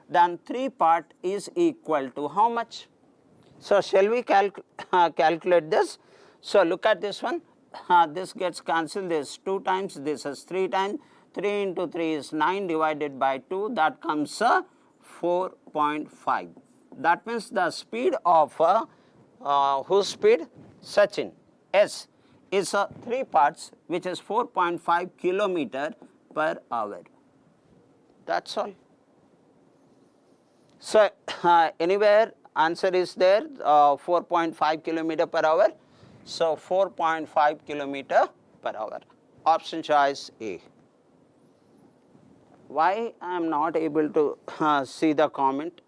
then 3 part is equal to how much? So, shall we calculate this? So, look at this one, this gets cancelled, this 2 times, this is 3 times, 3 into 3 is 9 divided by 2, that comes 4.5. That means the speed of whose speed? Sachin, S, is 3 parts, which is 4.5 kilometer per hour. That's all. So, anywhere answer is there, 4.5 kilometer per hour. So, 4.5 kilometer per hour. Option choice A. Why I am not able to see the comment?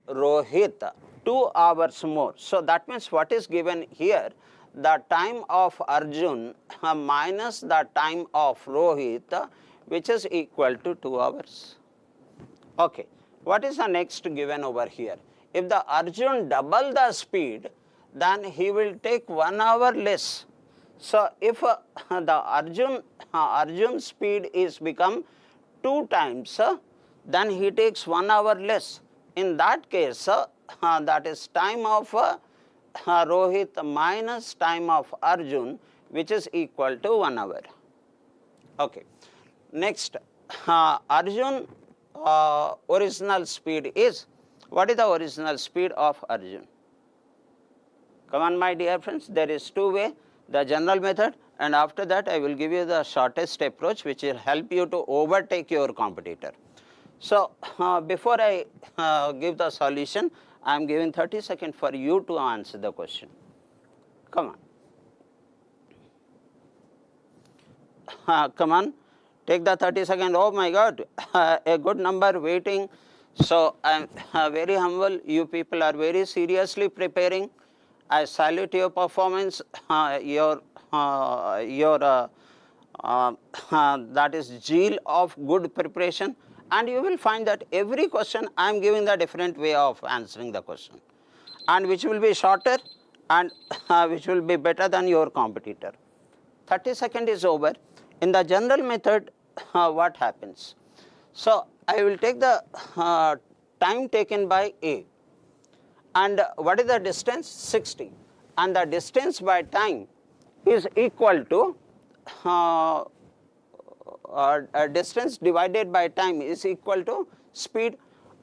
Rohit, 2 hours more. So, that means what is given here? The time of Arjun minus the time of Rohit, which is equal to 2 hours. Okay. What is the next given over here? If the Arjun double the speed, then he will take 1 hour less. So, if the Arjun speed is become 2 times, then he takes 1 hour less. In that case, that is time of Rohit minus time of Arjun, which is equal to 1 hour. Okay. Next, Arjun original speed is, what is the original speed of Arjun? Come on, my dear friends, there is 2 ways, the general method, and after that I will give you the shortest approach, which will help you to overtake your competitor. So, before I give the solution, I am giving 30 seconds for you to answer the question. Come on. Come on, take the 30 seconds. Oh my God, a good number waiting. So, I am very humble. You people are very seriously preparing. I salute your performance, that is zeal of good preparation. And you will find that every question I am giving the different way of answering the question, and which will be shorter and which will be better than your competitor. 30 seconds is over. In the general method, what happens? So, I will take the time taken by A, and what is the distance? 60, and the distance by time is equal to distance divided by time is equal to speed,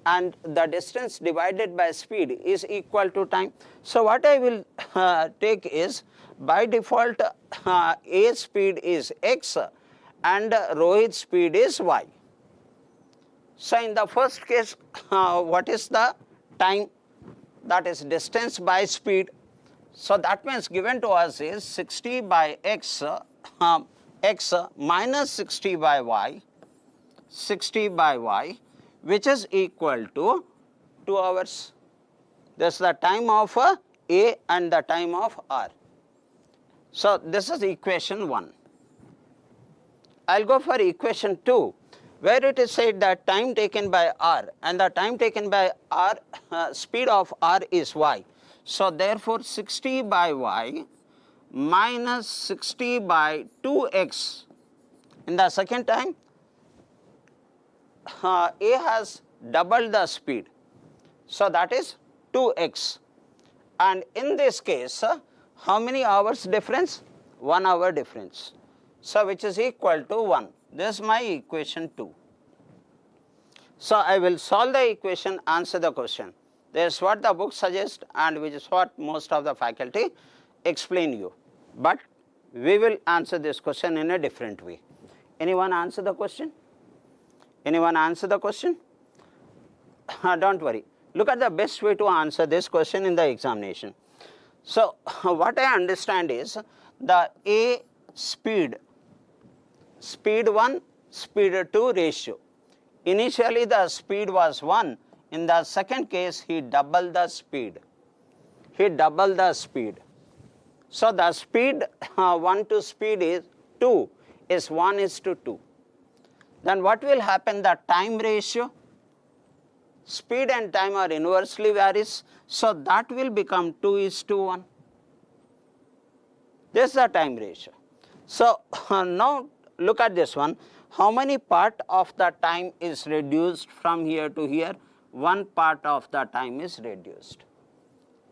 and the distance divided by speed is equal to time. So, what I will take is, by default A speed is x and Rohit's speed is y. So, in the first case, what is the time? That is distance by speed. So that means given to us is 60 by x, x minus 60 by y, 60 by y, which is equal to 2 hours. This is the time of A and the time of R. So this is equation 1. I'll go for equation 2, where it is said that time taken by R, and the time taken by R, speed of R is y. So therefore 60 by y minus 60 by 2x. In the second time, A has doubled the speed. So that is 2x. And in this case, how many hours difference? 1 hour difference. So which is equal to 1. This is my equation 2. So I will solve the equation, answer the question. This is what the book suggests and which is what most of the faculty explain you. But we will answer this question in a different way. Anyone answer the question? Anyone answer the question? Don't worry. Look at the best way to answer this question in the examination. So what I understand is the A speed 1, speed 2 ratio. Initially the speed was 1. In the second case, he doubled the speed. He doubled the speed. So the speed 1 to speed is 2 is 1 is to 2. Then what will happen? The time ratio, speed and time are inversely varies. So that will become 2 is to 1. This is the time ratio. So now look at this one. How many part of the time is reduced from here to here? 1 part of the time is reduced.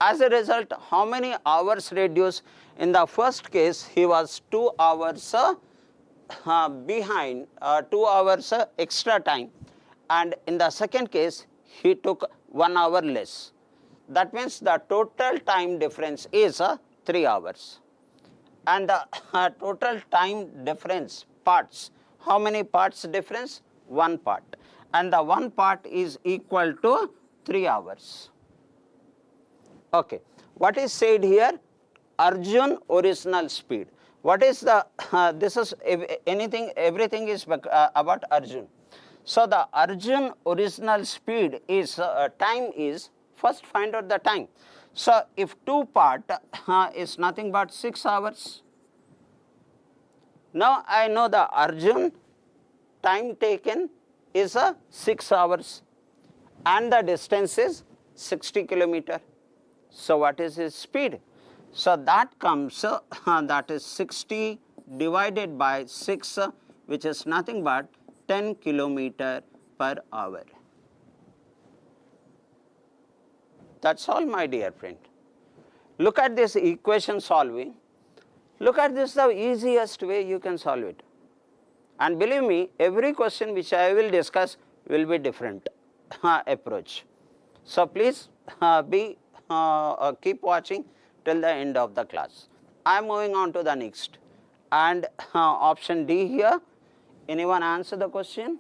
As a result, how many hours reduced? In the first case, he was 2 hours behind, 2 hours extra time. And in the second case, he took 1 hour less. That means the total time difference is 3 hours. And the total time difference parts, how many parts difference? 1 part. And the 1 part is equal to 3 hours. Okay. What is said here? Arjun original speed. What is the, this is everything is about Arjun. So the Arjun original speed is, time is, first find out the time. So if 2 part is nothing but 6 hours. Now I know the Arjun time taken is 6 hours and the distance is 60 kilometer. So what is his speed? So that comes, that is 60 divided by 6, which is nothing but 10 kilometer per hour. That's all, my dear friend. Look at this equation solving. Look at this, the easiest way you can solve it. And believe me, every question which I will discuss will be different approach. So please keep watching till the end of the class. I am moving on to the next. And option D here. Anyone answer the question?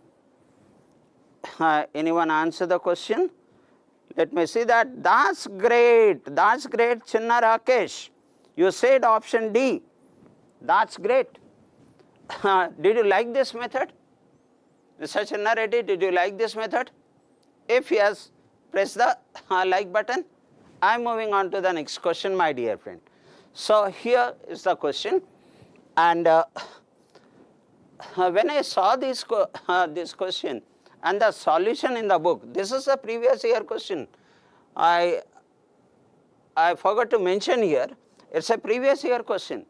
Anyone answer the question? Let me see that. That's great. That's great, Chinna Rakesh. You said option D. That's great. Did you like this method? Mr. Chinna Reddy, did you like this method? If yes, press the like button. I am moving on to the next question, my dear friend. So here is the question. And when I saw this question and the solution in the book, this is a previous year question. I forgot to mention here, it's a previous year question.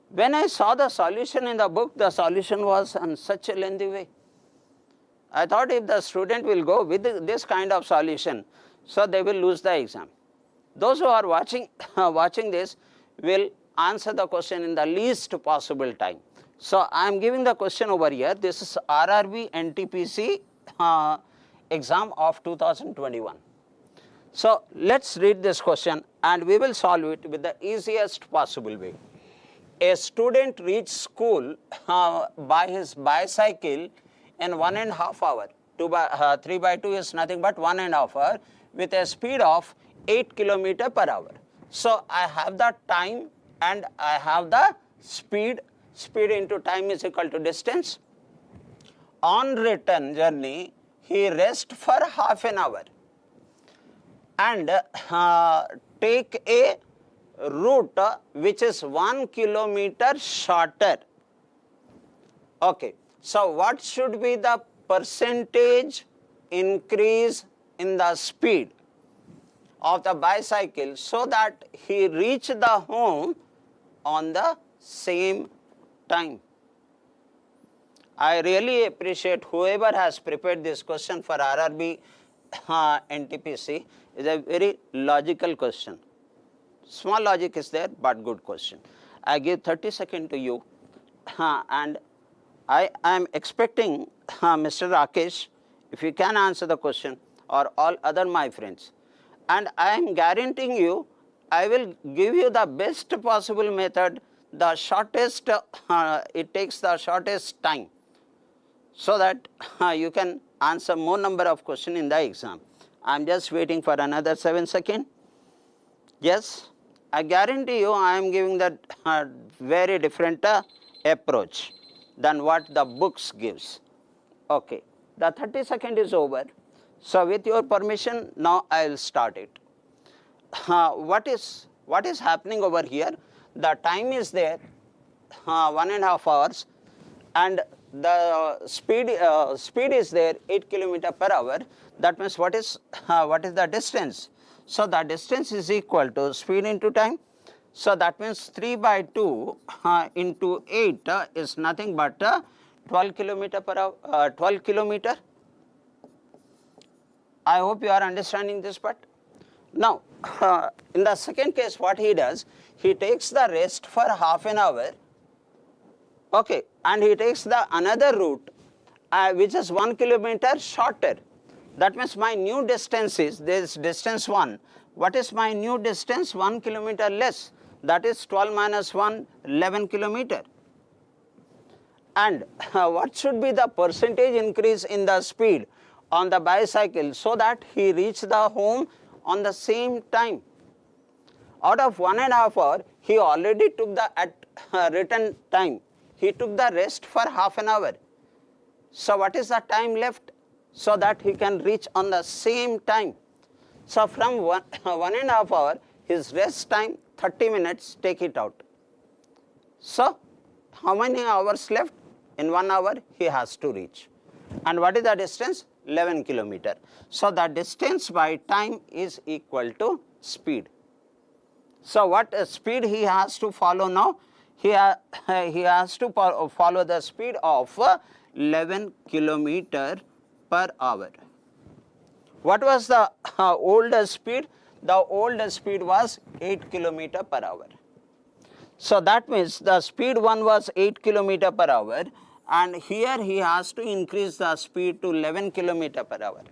When I saw the solution in the book, the solution was in such a lengthy way. I thought if the student will go with this kind of solution, so they will lose the exam. Those who are watching this will answer the question in the least possible time. So I am giving the question over here. This is RRB NTPC exam of 2021. So let's read this question and we will solve it with the easiest possible way. A student reached school by his bicycle in 1.5 hours. 3 by 2 is nothing but 1.5 hours with a speed of 8 km per hour. So I have the time and I have the speed. Speed into time is equal to distance. On return journey, he rest for half an hour and take a route which is 1 kilometer shorter. Okay, so what should be the percentage increase in the speed of the bicycle so that he reach the home on the same time? I really appreciate whoever has prepared this question for RRB NTPC. Is a very logical question. Small logic is there, but good question. I give 30 seconds to you, and I am expecting Mr. Rakesh, if you can answer the question, or all other my friends. And I am guaranteeing you, I will give you the best possible method, the shortest, it takes the shortest time, so that you can answer more number of questions in the exam. I am just waiting for another 7 seconds. Yes, I guarantee you I am giving that very different approach than what the books gives. Okay, the 30 seconds is over. So with your permission, now I will start it. What is happening over here? The time is there, 1.5 hours, and the speed is there, 8 kilometer per hour. That means what is the distance? So the distance is equal to speed into time. So that means 3 by 2 into 8 is nothing but 12 kilometer per hour, 12 kilometer. I hope you are understanding this part. Now, in the second case, what he does, he takes the rest for half an hour. Okay, and he takes the another route which is 1 kilometer shorter. That means my new distance is, this distance 1. What is my new distance? 1 kilometer less. That is 12 minus 1, 11 kilometer. And what should be the percentage increase in the speed on the bicycle so that he reach the home on the same time? Out of 1.5 hour, he already took the return time. He took the rest for half an hour. So what is the time left so that he can reach on the same time? So from 1.5 hour, his rest time 30 minutes, take it out. So how many hours left? In 1 hour he has to reach. And what is the distance? 11 kilometer. So the distance by time is equal to speed. So what speed he has to follow now? He has to follow the speed of 11 kilometer per hour. What was the older speed? The older speed was 8 kilometer per hour. So that means the speed 1 was 8 kilometer per hour, and here he has to increase the speed to 11 kilometer per hour.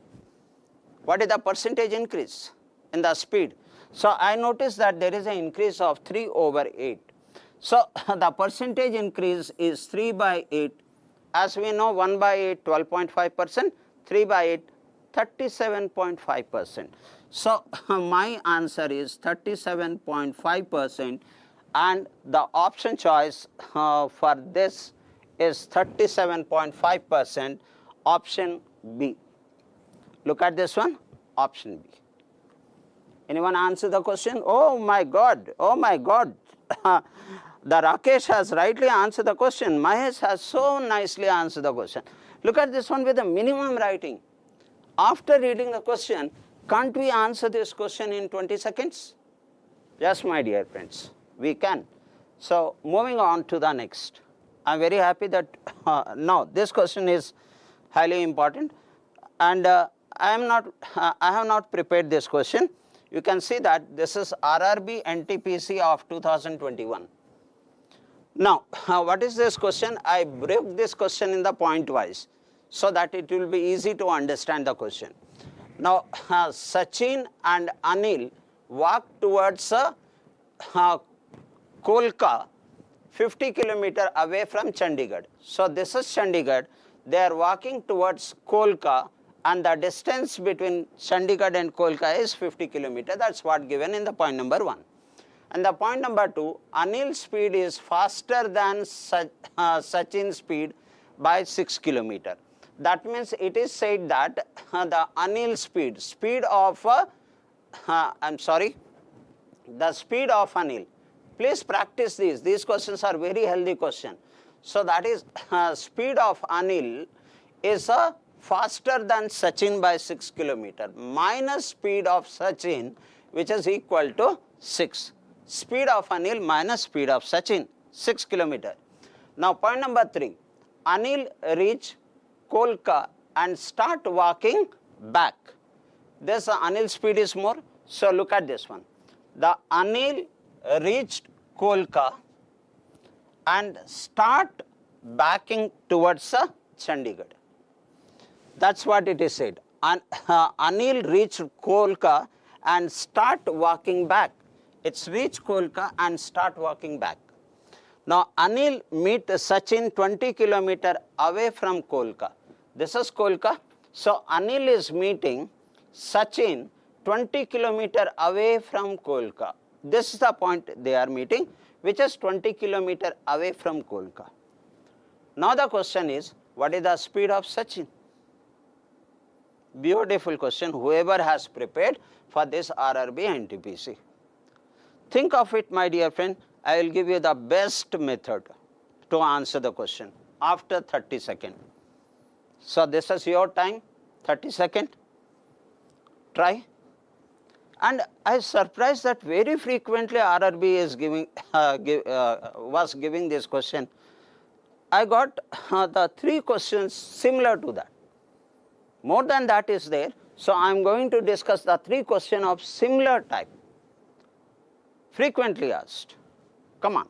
What is the percentage increase in the speed? So I notice that there is an increase of 3 over 8. So the percentage increase is 3 by 8. As we know, 1 by 8, 12.5%, 3 by 8, 37.5%. So my answer is 37.5%, and the option choice for this is 37.5%, option B. Look at this one, option B. Anyone answer the question? Oh my God, oh my God. The Rakesh has rightly answered the question. Mahesh has so nicely answered the question. Look at this one with the minimum writing. After reading the question, can't we answer this question in 20 seconds? Yes, my dear friends, we can. So moving on to the next. I'm very happy that now this question is highly important, and I have not prepared this question. You can see that this is RRB NTPC of 2021. Now, what is this question? I broke this question in the point wise so that it will be easy to understand the question. Now, Sachin and Anil walked towards Kolka, 50 kilometers away from Chandigarh. So this is Chandigarh. They are walking towards Kolka, and the distance between Chandigarh and Kolka is 50 kilometers. That's what given in the point number 1. And the point number 2, Anil's speed is faster than Sachin's speed by 6 kilometer. That means it is said that the Anil speed of, the speed of Anil. Please practice these. These questions are very healthy questions. So that is speed of Anil is faster than Sachin by 6 kilometer minus speed of Sachin, which is equal to 6. Speed of Anil minus speed of Sachin, 6 kilometer. Now point number 3, Anil reach Kolka and start walking back. This Anil speed is more. So look at this one. The Anil reached Kolka and start backing towards Chandigarh. That's what it is said. Anil reached Kolka and start walking back. It's reach Kolka and start walking back. Now Anil meet Sachin 20 kilometer away from Kolka. This is Kolka. So Anil is meeting Sachin 20 kilometer away from Kolka. This is the point they are meeting, which is 20 kilometer away from Kolka. Now the question is, what is the speed of Sachin? Beautiful question, whoever has prepared for this RRB and NTPC. Think of it, my dear friend. I will give you the best method to answer the question after 30 seconds. So this is your time, 30 seconds. Try. And I was surprised that very frequently RRB is was giving this question. I got the 3 questions similar to that. More than that is there. So I am going to discuss the 3 questions of similar type, frequently asked. Come on.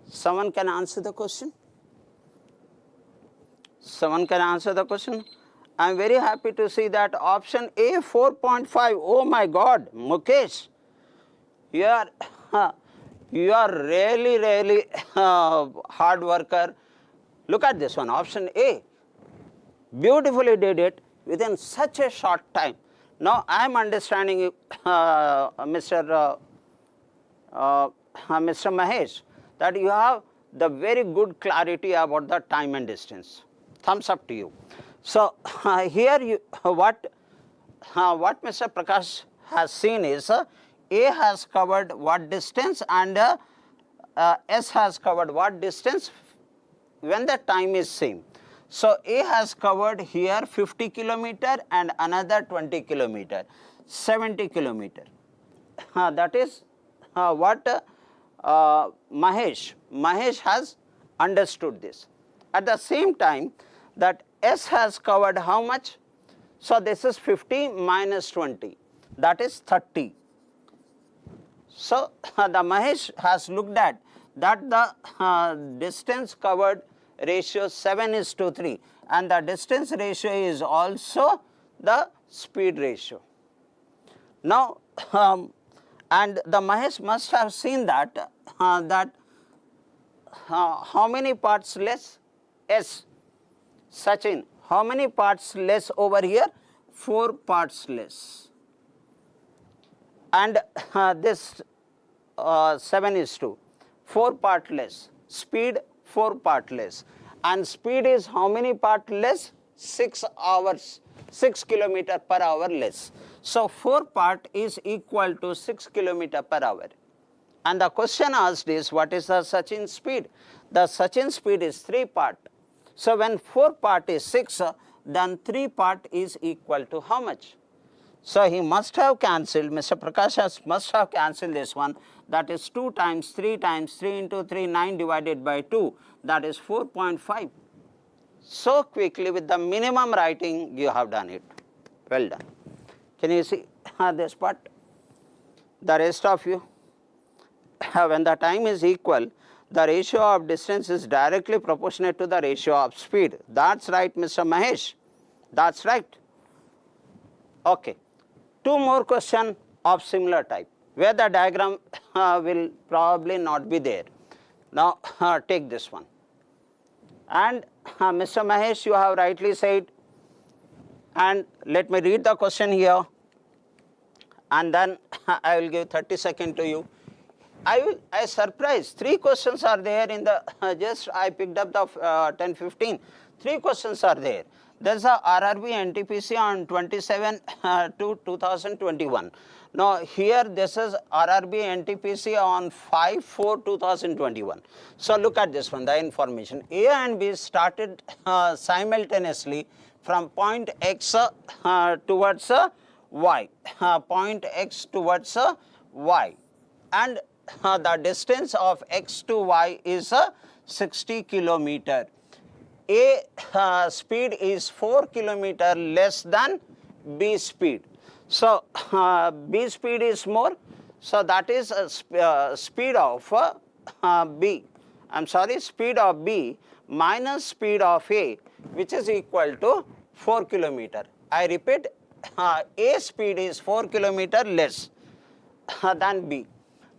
Someone can answer the question? Someone can answer the question? I am very happy to see that option A, 4.5. Oh my God, Mukesh, you are really hard worker. Look at this one, option A. Beautifully did it within such a short time. Now I am understanding you, Mr. Mahesh, that you have the very good clarity about the time and distance. Thumbs up to you. So here what Mr. Prakash has seen is A has covered what distance and S has covered what distance when the time is same. So A has covered here 50 kilometer and another 20 kilometer, 70 kilometer. That is what Mahesh has understood this. At the same time, that S has covered how much? So this is 50 minus 20, that is 30. So the Mahesh has looked at that the distance covered ratio 7:3 and the distance ratio is also the speed ratio. Now and the Mahesh must have seen that how many parts less? S. Sachin, how many parts less over here? 4 parts less. And this 7:2, 4 part less. Speed 4 part less. And speed is how many part less? 6 kilometer per hour less. So 4 part is equal to 6 kilometer per hour. And the question asked is, what is the Sachin speed? The Sachin speed is 3 part. So when 4 part is 6, then 3 part is equal to how much? So he must have cancelled, Mr. Prakash must have cancelled this one, that is 2 times 3 into 3, 9 divided by 2, that is 4.5. So quickly with the minimum writing you have done it. Well done. Can you see this part? The rest of you, when the time is equal, the ratio of distance is directly proportionate to the ratio of speed. That's right, Mr. Mahesh. That's right. Okay. 2 more questions of similar type, where the diagram will probably not be there. Now take this one. And Mr. Mahesh, you have rightly said, and let me read the question here, and then I will give 30 seconds to you. I surprised. 3 questions are there in the, just I picked up the 10, 15. 3 questions are there. There's a RRB NTPC on 27 to 2021. Now here this is RRB NTPC on 5/4/2021. So look at this one, the information. A and B started simultaneously from point X towards Y, point X towards Y, and the distance of X to Y is 60 kilometer. A speed is 4 kilometer less than B speed. So B speed is more, so that is speed of B. I'm sorry, speed of B minus speed of A, which is equal to 4 kilometer. I repeat, A speed is 4 kilometer less than B.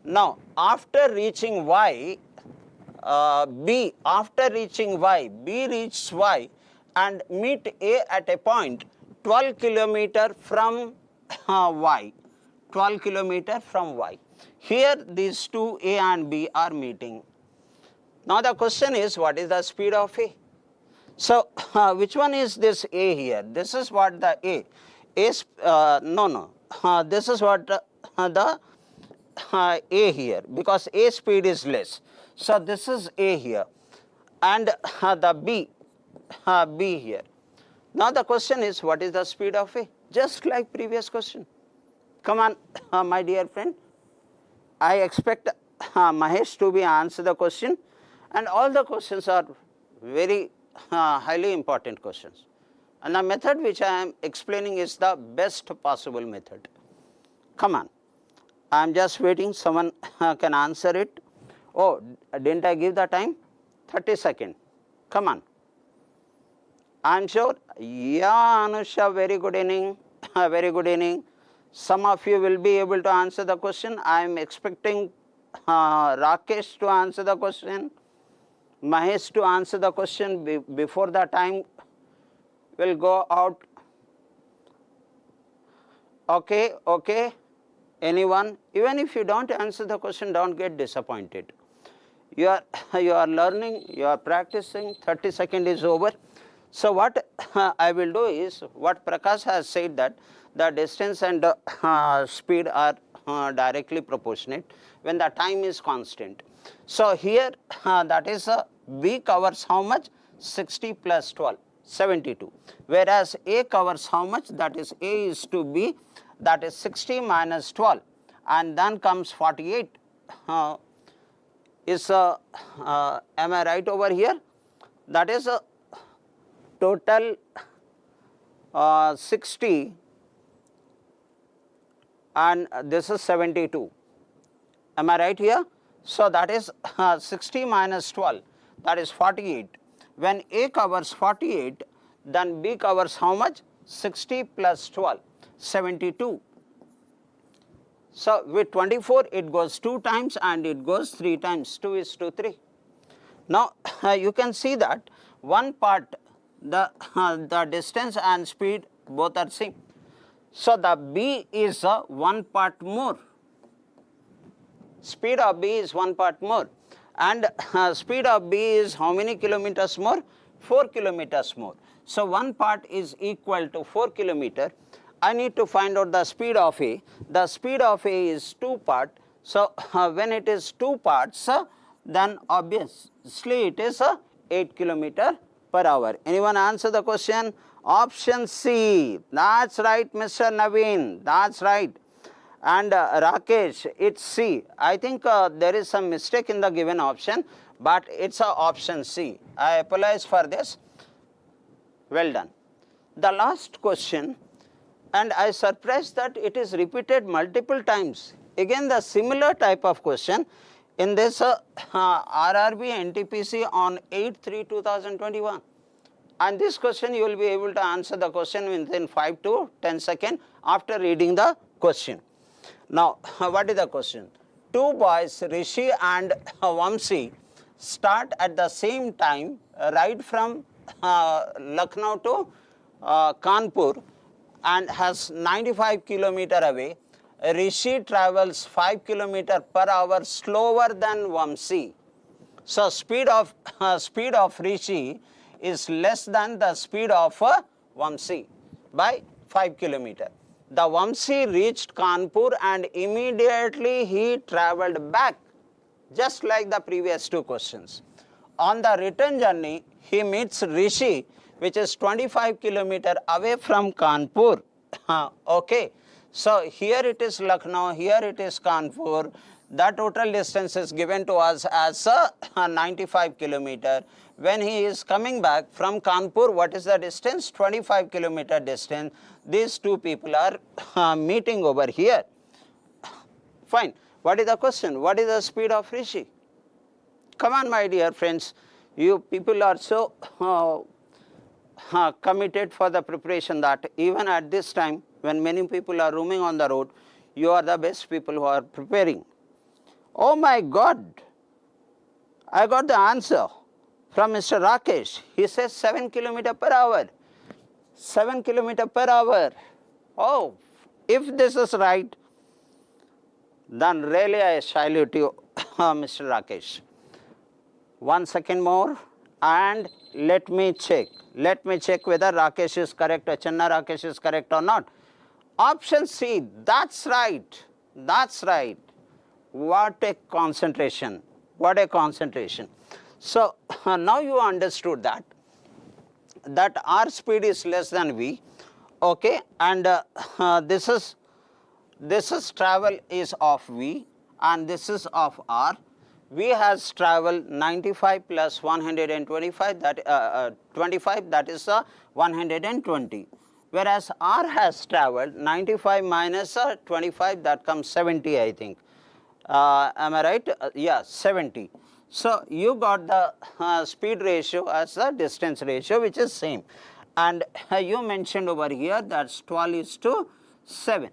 Now after reaching Y, B, after reaching Y, B reaches Y and meet A at a point 12 kilometer from Y, 12 kilometer from Y. Here these two, A and B, are meeting. Now the question is, what is the speed of A? So which one is this A here? This is what the A. This is what the A here, because A speed is less. So this is A here, and the B here. Now the question is, what is the speed of A? Just like previous question. Come on, my dear friend. I expect Mahesh to be answer the question, and all the questions are very highly important questions. And the method which I am explaining is the best possible method. Come on. I am just waiting, someone can answer it. Oh, didn't I give the time? 30 seconds. Come on. I am sure. Yeah, Anusha, very good evening. Very good evening. Some of you will be able to answer the question. I am expecting Rakesh to answer the question, Mahesh to answer the question before the time will go out. Okay, okay. Anyone? Even if you don't answer the question, don't get disappointed. You are learning, you are practicing, 30 seconds is over. So what I will do is, what Prakash has said, that the distance and speed are directly proportionate when the time is constant. So here that is B covers how much? 60 plus 12, 72. Whereas A covers how much? That is A is to B, that is 60 minus 12, and then comes 48. Am I right over here? That is a total 60, and this is 72. Am I right here? So that is 60 minus 12, that is 48. When A covers 48, then B covers how much? 60 plus 12, 72. So with 24, it goes 2 times and it goes 3 times, 2 is to 3. Now you can see that one part, the distance and speed both are same. So the B is 1 part more. Speed of B is 1 part more, and speed of B is how many kilometers more? 4 kilometers more. So 1 part is equal to 4 kilometer. I need to find out the speed of A. The speed of A is 2 part. So when it is 2 parts, then obviously it is 8 kilometer per hour. Anyone answer the question? Option C. That's right, Mr. Naveen. That's right. And Rakesh, it's C. I think there is some mistake in the given option, but it's option C. I apologize for this. Well done. The last question, and I surprised that it is repeated multiple times. Again, the similar type of question in this RRB NTPC on 8/3/2021. And this question you will be able to answer the question within 5 to 10 seconds after reading the question. Now, what is the question? 2 boys, Rishi and Vamsi, start at the same time, ride from Lucknow to Kanpur, and has 95 kilometer away, Rishi travels 5 km per hour slower than Vamsi. So speed of Rishi is less than the speed of Vamsi by 5 km. The Vamsi reached Kanpur and immediately he travelled back, just like the previous two questions. On the return journey, he meets Rishi, which is 25 km away from Kanpur. Okay, so here it is Lucknow, here it is Kanpur. The total distance is given to us as 95 km. When he is coming back from Kanpur, what is the distance? 25 km distance. These two people are meeting over here. Fine. What is the question? What is the speed of Rishi? Come on, my dear friends. You people are so committed for the preparation that even at this time, when many people are roaming on the road, you are the best people who are preparing. Oh my God, I got the answer from Mr. Rakesh. He says 7 km per hour. 7 km per hour. Oh, if this is right, then really I salute you, Mr. Rakesh. 1 second more and let me check. Let me check whether Rakesh is correct or Channa Rakesh is correct or not. Option C, that's right. That's right. What a concentration. What a concentration. So now you understood that R speed is less than V. Okay, and this is travel is of V and this is of R. V has traveled 95 plus 125, that 25, that is 120. Whereas R has traveled 95 minus 25, that comes 70, I think. Am I right? Yeah, 70. So you got the speed ratio as the distance ratio, which is same. And you mentioned over here that's 12:7.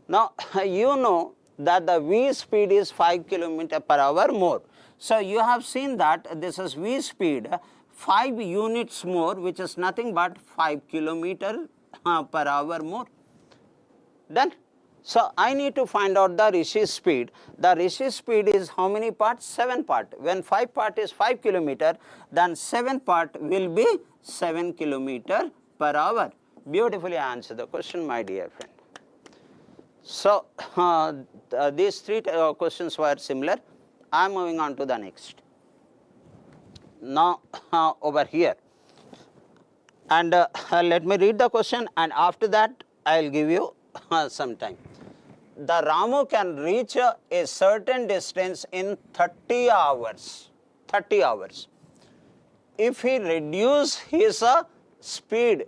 Now you know that the V speed is 5 km per hour more. So you have seen that this is V speed 5 units more, which is nothing but 5 km per hour more. Done. So I need to find out the Rishi speed. The Rishi speed is how many parts? 7 parts. When 5 part is 5 km, then 7 part will be 7 km per hour. Beautifully answered the question, my dear friend. So these three questions were similar. I am moving on to the next. Now over here, and let me read the question, and after that I will give you some time. The Ramu can reach a certain distance in 30 hours. 30 hours. If he reduce his speed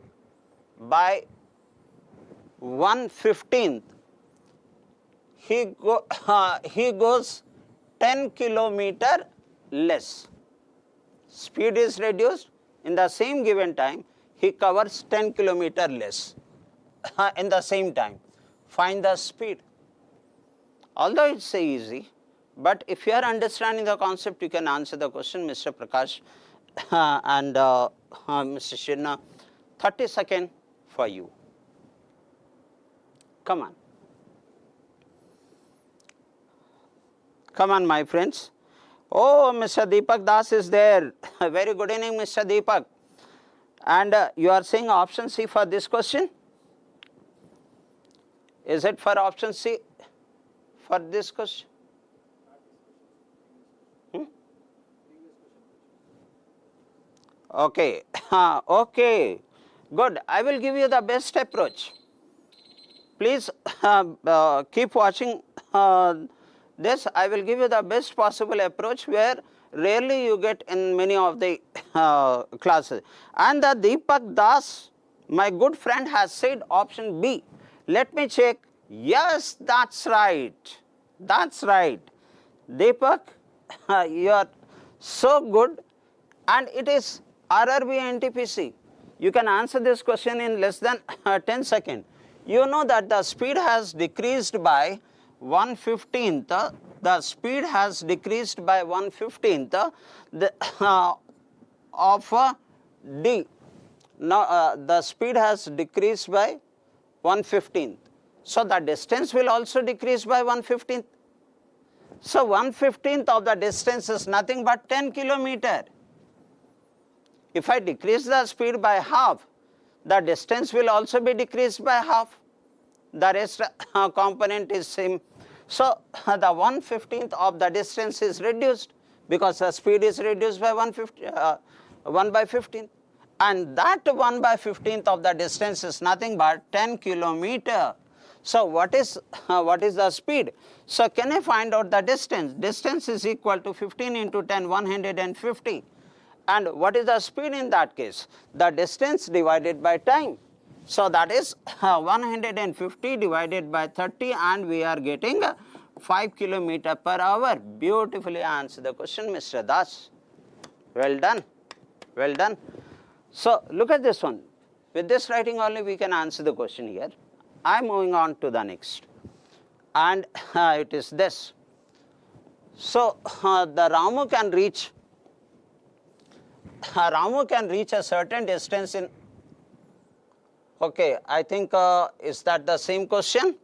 by 1/15, he goes 10 km less. Speed is reduced, in the same given time, he covers 10 km less in the same time. Find the speed. Although it's easy, but if you are understanding the concept, you can answer the question, Mr. Prakash and Mr. Shinna. 30 seconds for you. Come on. Come on, my friends. Oh, Mr. Deepak Das is there. Very good evening, Mr. Deepak. And you are saying option C for this question? Is it for option C for this question? Okay. Okay. Good. I will give you the best approach. Please keep watching this. I will give you the best possible approach where rarely you get in many of the classes. And the Deepak Das, my good friend, has said option B. Let me check. Yes, that's right. That's right. Deepak, you are so good, and it is RRB NTPC. You can answer this question in less than 10 seconds. You know that the speed has decreased by 1/15th. The speed has decreased by 1/15th of D. Now the speed has decreased by 1/15th. So the distance will also decrease by 1/15. So 1/15 of the distance is nothing but 10 kilometer. If I decrease the speed by half, the distance will also be decreased by half. The rest component is same. So the 1/15 of the distance is reduced because the speed is reduced by 1/15. And that 1/15 of the distance is nothing but 10 kilometer. So what is the speed? So can I find out the distance? Distance is equal to 15 into 10, 150. And what is the speed in that case? The distance divided by time. So that is 150 divided by 30, and we are getting 5 kilometer per hour. Beautifully answered the question, Mr. Das. Well done. Well done. So look at this one. With this writing only we can answer the question here. I am moving on to the next. And it is this. So the Ramu can reach a certain distance in, okay, I think is that the same question?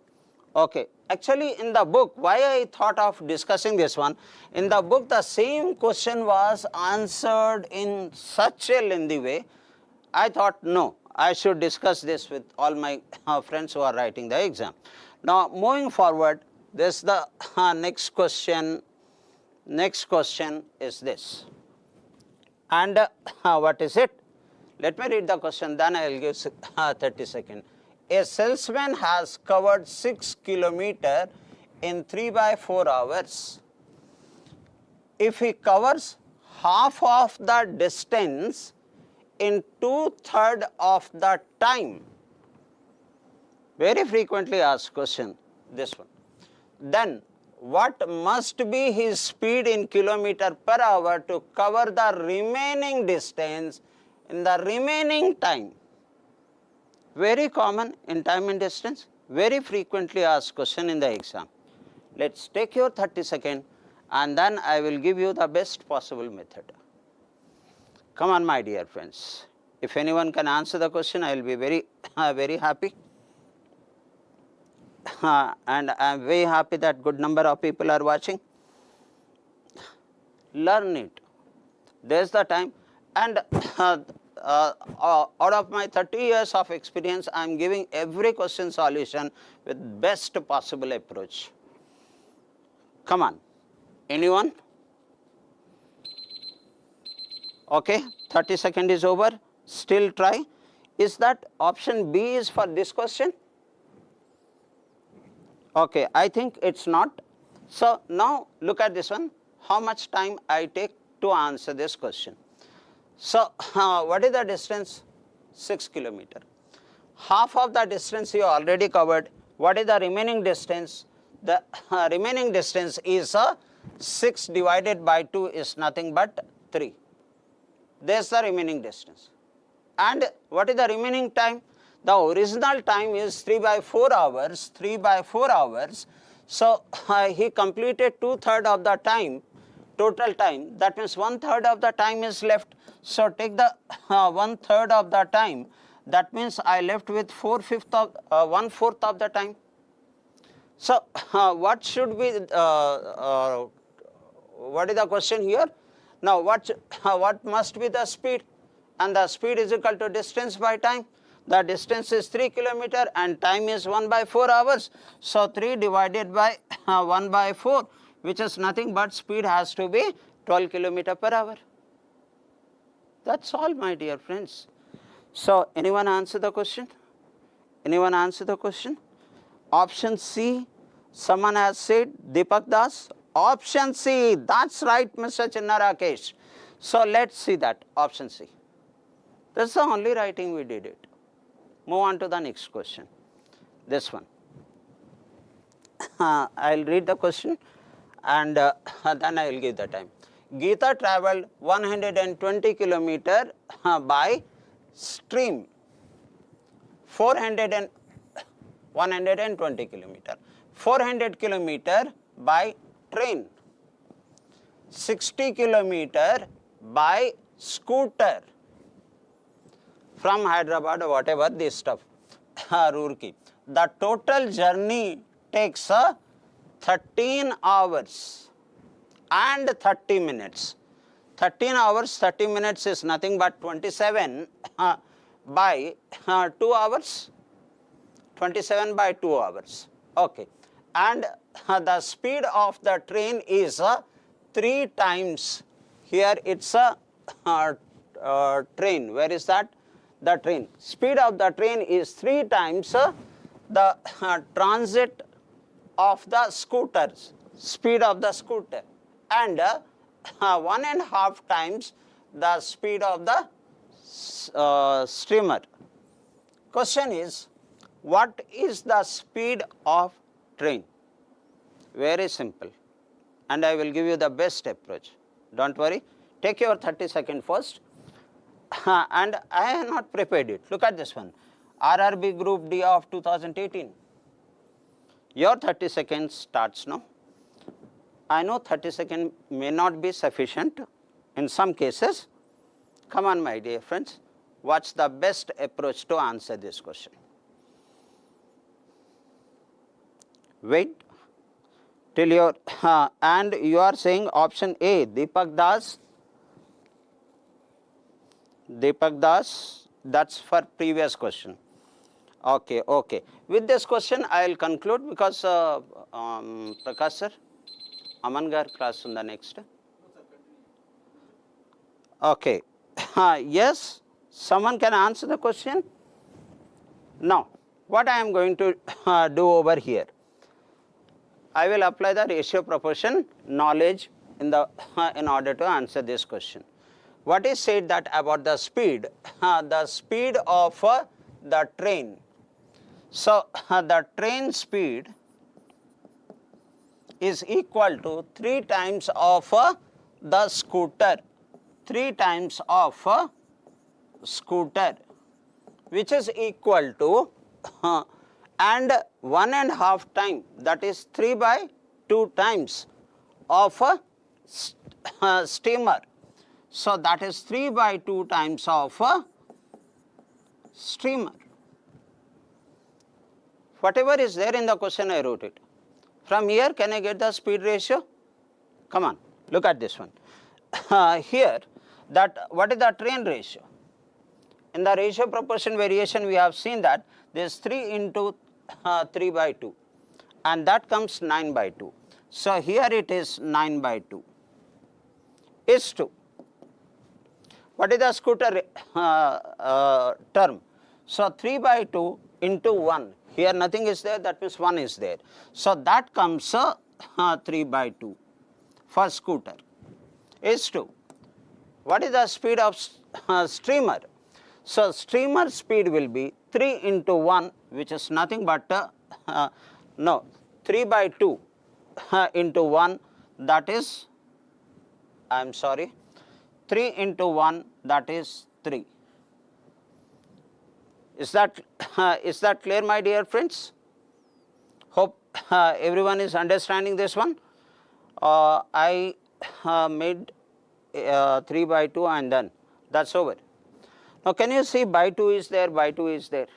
Okay, actually in the book, why I thought of discussing this one, in the book the same question was answered in such a lengthy way. I thought no, I should discuss this with all my friends who are writing the exam. Now moving forward, this the next question. Next question is this. And what is it? Let me read the question, then I will give 30 seconds. A salesman has covered 6 kilometers in 3/4 hours. If he covers half of the distance in 2/3 of the time, very frequently asked question, this one, then what must be his speed in kilometer per hour to cover the remaining distance in the remaining time? Very common in time and distance, very frequently asked question in the exam. Let's take your 30 seconds and then I will give you the best possible method. Come on, my dear friends. If anyone can answer the question, I will be very, very happy. And I am very happy that good number of people are watching. Learn it. There is the time. And out of my 30 years of experience, I am giving every question solution with best possible approach. Come on. Anyone? Okay, 30 seconds is over. Still try. Is that option B is for this question? Okay, I think it's not. So now look at this one. How much time I take to answer this question? So what is the distance? 6 kilometers. Half of the distance you already covered. What is the remaining distance? The remaining distance is 6 divided by 2 is nothing but 3. There's the remaining distance. And what is the remaining time? The original time is 3/4 hours, 3/4 hours. So he completed 2/3 of the time, total time. That means 1/3 of the time is left. So take the 1/3 of the time. That means I left with 1/4 of the time. So what should be? What is the question here? Now what must be the speed? And the speed is equal to distance by time. The distance is 3 kilometers and time is 1/4 hours. So 3 divided by 1/4, which is nothing but speed has to be 12 kilometers per hour. That's all, my dear friends. So anyone answer the question? Anyone answer the question? Option C, someone has said, Deepak Das. Option C, that's right, Mr. Chinna Rakesh. So let's see that, option C. That's the only writing we did it. Move on to the next question. This one. I'll read the question and then I will give the time. Geeta travelled 120 kilometers by stream. 120 kilometers. 400 kilometers by train. 60 kilometers by scooter. From Hyderabad or whatever this stuff, Roorkee. the total journey takes 13 hours and 30 minutes. 13 hours, 30 minutes is nothing but 27 by 2 hours. 27 by 2 hours. Okay. And the speed of the train is 3 times. Here it's a train. Where is that? The train. Speed of the train is 3 times the transit of the scooters. Speed of the scooter. And 1.5 times the speed of the steamer. Question is, what is the speed of train? Very simple. And I will give you the best approach. Don't worry. Take your 30 seconds first. And I have not prepared it. Look at this one. RRB Group D of 2018. Your 30 seconds starts now. I know 30 seconds may not be sufficient in some cases. Come on, my dear friends. What's the best approach to answer this question? Wait till your and you are saying option A, Deepak Das, that's for previous question. Okay, okay. With this question, I will conclude because Prakash sir, Aman gar class on the next. Okay. Yes, someone can answer the question? Now, what I am going to do over here? I will apply the ratio proportion knowledge in order to answer this question. What is said that about the speed? The speed of the train. So, the train speed is equal to 3 times of the scooter. 3 times of scooter, which is equal to and 1.5 time, that is 3 by 2 times of a steamer. So, that is 3 by 2 times of a steamer. Whatever is there in the question, I wrote it. From here, can I get the speed ratio? Come on, look at this one. Here, what is the train ratio? In the ratio proportion variation, we have seen that there is 3 into 3 by 2, and that comes 9 by 2. So, here it is 9 by 2 is 2. What is the scooter term? So, 3 by 2 into 1. Here nothing is there, that means 1 is there. So, that comes 3 by 2 for scooter is 2. What is the speed of steamer? So, steamer speed will be 3 into 1, which is nothing but 3 by 2 into 1, that is, I am sorry, 3 into 1, that is 3. Is that clear, my dear friends? Hope everyone is understanding this one. I made 3 by 2 and then that's over. Now, can you see by 2 is there, by 2 is there.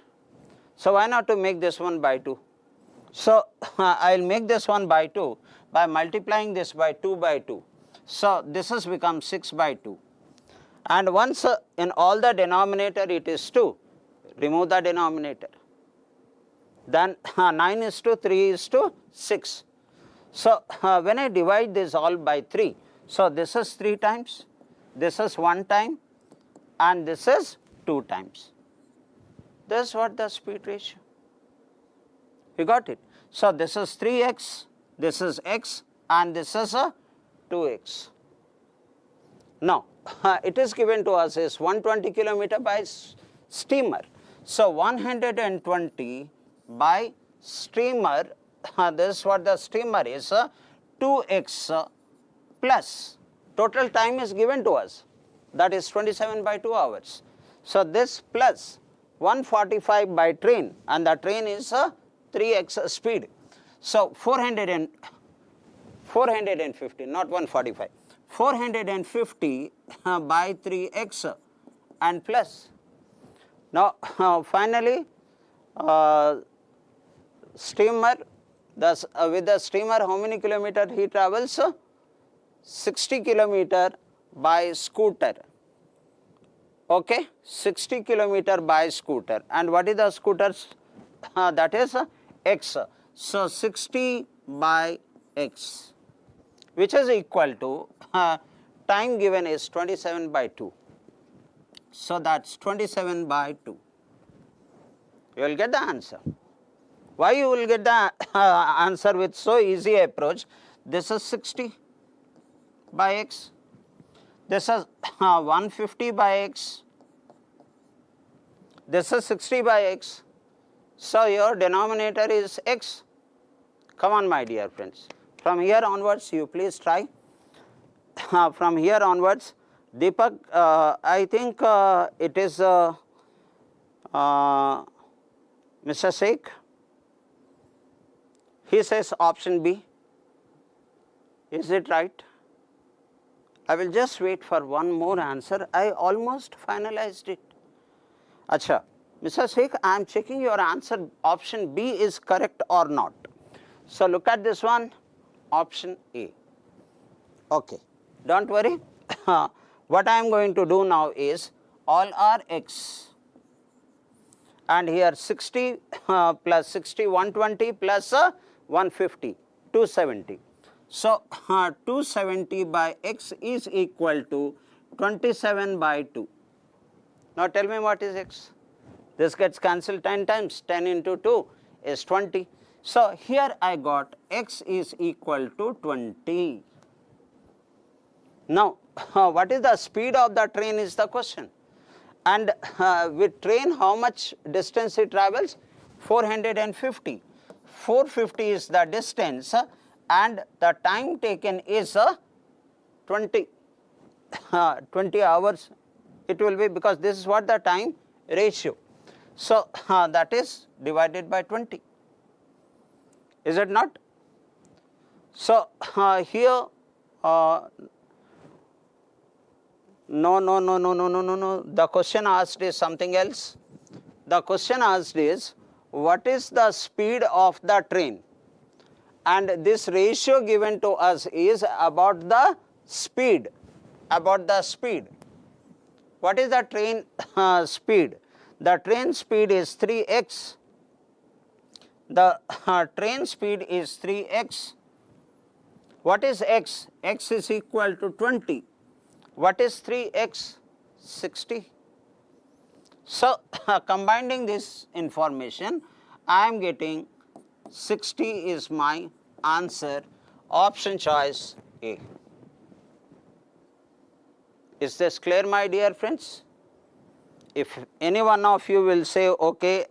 So, why not to make this one by 2? So, I will make this one by 2 by multiplying this by 2 by 2. So, this has become 6 by 2. And once in all the denominator it is 2, remove the denominator. Then 9 is to 3 is to 6. So, when I divide this all by 3, so this is 3 times, this is 1 time, and this is 2 times. This is what the speed ratio. You got it? So, this is 3x, this is x, and this is 2x. Now, it is given to us is 120 kilometer by steamer. So, 120 by steamer, this is what the steamer is, 2x plus total time is given to us, that is 27 by 2 hours. So, this plus 145 by train, and the train is 3x speed. So, 450, not 145, 450 by 3x and plus. Now, finally, steamer, with the steamer how many kilometer he travels? 60 kilometer by scooter. Okay, 60 kilometer by scooter. And what is the scooters? That is x. So 60 by x, which is equal to time given is 27 by 2. So that's 27 by 2. You will get the answer. Why you will get the answer with so easy approach? This is 60 by x. This is 150 by x. This is 60 by x. So your denominator is x. Come on, my dear friends. From here onwards, you please try. From here onwards, Deepak, I think it is Mr. Sheikh. He says option B. Is it right? I will just wait for one more answer. I almost finalized it. Acha, Mr. Sheikh, I am checking your answer. Option B is correct or not. So look at this one. Option A. Okay. Don't worry. What I am going to do now is all are x. And here 60 plus 60, 120 plus 150, 270. So 270 by x is equal to 27 by 2. Now tell me what is x. This gets cancelled 10 times. 10 into 2 is 20. So here I got x is equal to 20. Now what is the speed of the train is the question. And with train how much distance it travels? 450. 450 is the distance and the time taken is 20 hours it will be, because this is what the time ratio. So that is divided by 20. Is it not? So here no. The question asked is something else. The question asked is what is the speed of the train? And this ratio given to us is about the speed. About the speed. What is the train speed? The train speed is 3x. The train speed is 3x. What is x? X is equal to 20. What is 3x? 60. So combining this information, I am getting 60 is my answer. Option choice A. Is this clear, my dear friends? If any one of you will say, okay,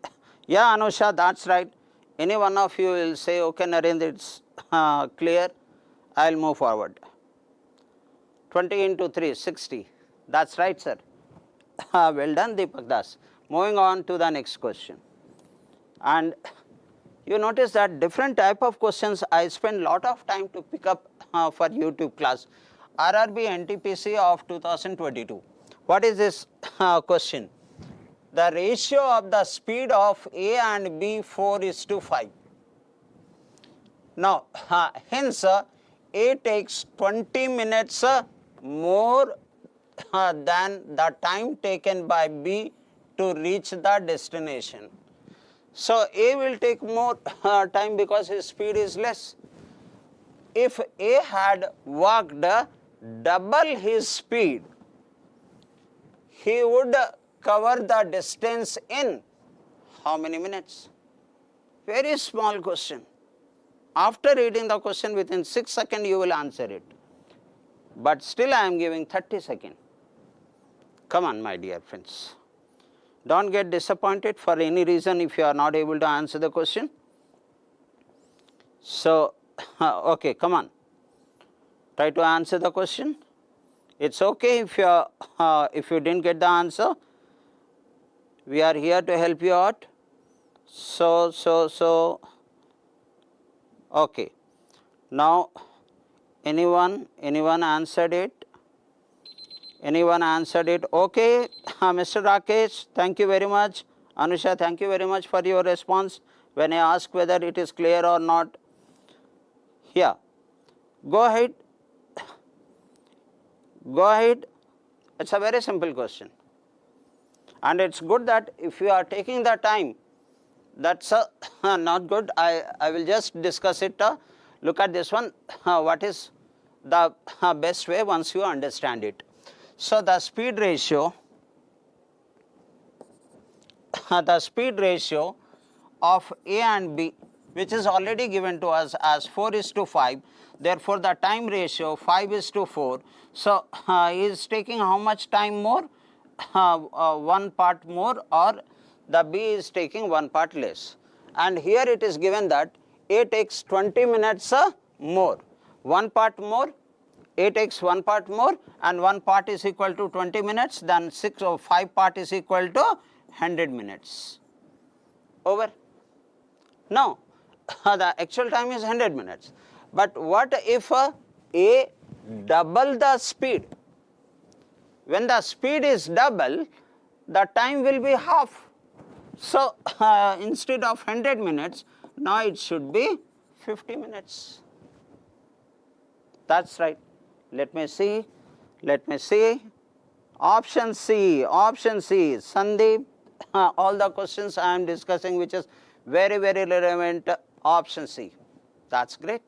yeah, Anusha, that's right. Any one of you will say, okay, Narendra, it's clear, I will move forward. 20 into 3, 60. That's right, sir. Well done, Deepak Das. Moving on to the next question. And you notice that different type of questions I spend lot of time to pick up for YouTube class. RRB NTPC of 2022. What is this question? The ratio of the speed of A and B 4:5. Now, hence A takes 20 minutes more than the time taken by B to reach the destination. So A will take more time because his speed is less. If A had walked double his speed, he would cover the distance in how many minutes? Very small question. After reading the question, within 6 seconds you will answer it. But still I am giving 30 seconds. Come on, my dear friends. Don't get disappointed for any reason if you are not able to answer the question. So, okay, come on. Try to answer the question. It's okay if you didn't get the answer. We are here to help you out. So, okay. Now, anyone answered it? Anyone answered it? Okay, Mr. Rakesh, thank you very much. Anusha, thank you very much for your response. when I ask whether it is clear or not? Here, go ahead, go ahead. It's a very simple question, and it's good that if you are taking the time, that's not good. I will just discuss it. Look at this one, what is the best way once you understand it. So, the speed ratio the speed ratio of A and B, which is already given to us as 4:5, therefore, the time ratio 5:4. So, he is taking how much time more? One part more, or the B is taking one part less. And here it is given that A takes 20 minutes more, one part more, A takes one part more, and one part is equal to 20 minutes, then 6 or 5 part is equal to 100 minutes. Over. Now, the actual time is 100 minutes, but what if A double the speed? When the speed is double, the time will be half. So, instead of 100 minutes, now it should be 50 minutes. That's right. Let me see. Option C, Sandeep, all the questions I am discussing which is very, very relevant, option C. That's great.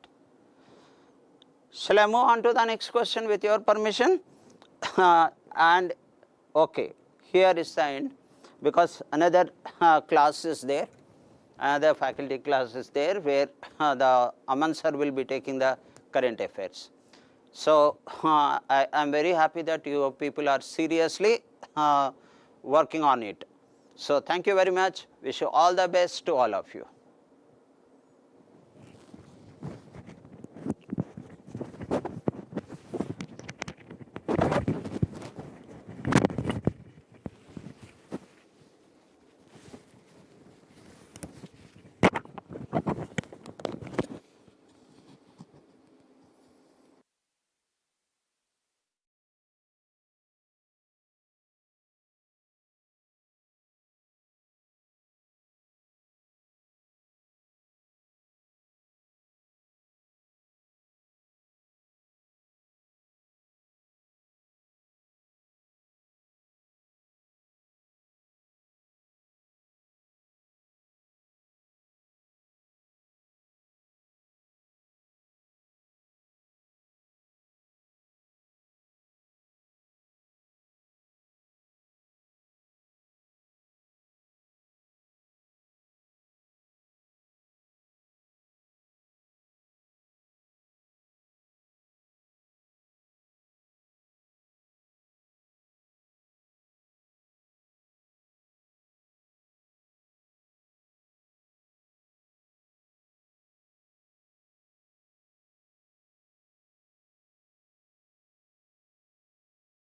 Shall I move on to the next question with your permission? And okay, here is the end, because another class is there, another faculty class is there where the Aman sir will be taking the current affairs. So, I am very happy that you people are seriously working on it. So, thank you very much. Wish you all the best to all of you.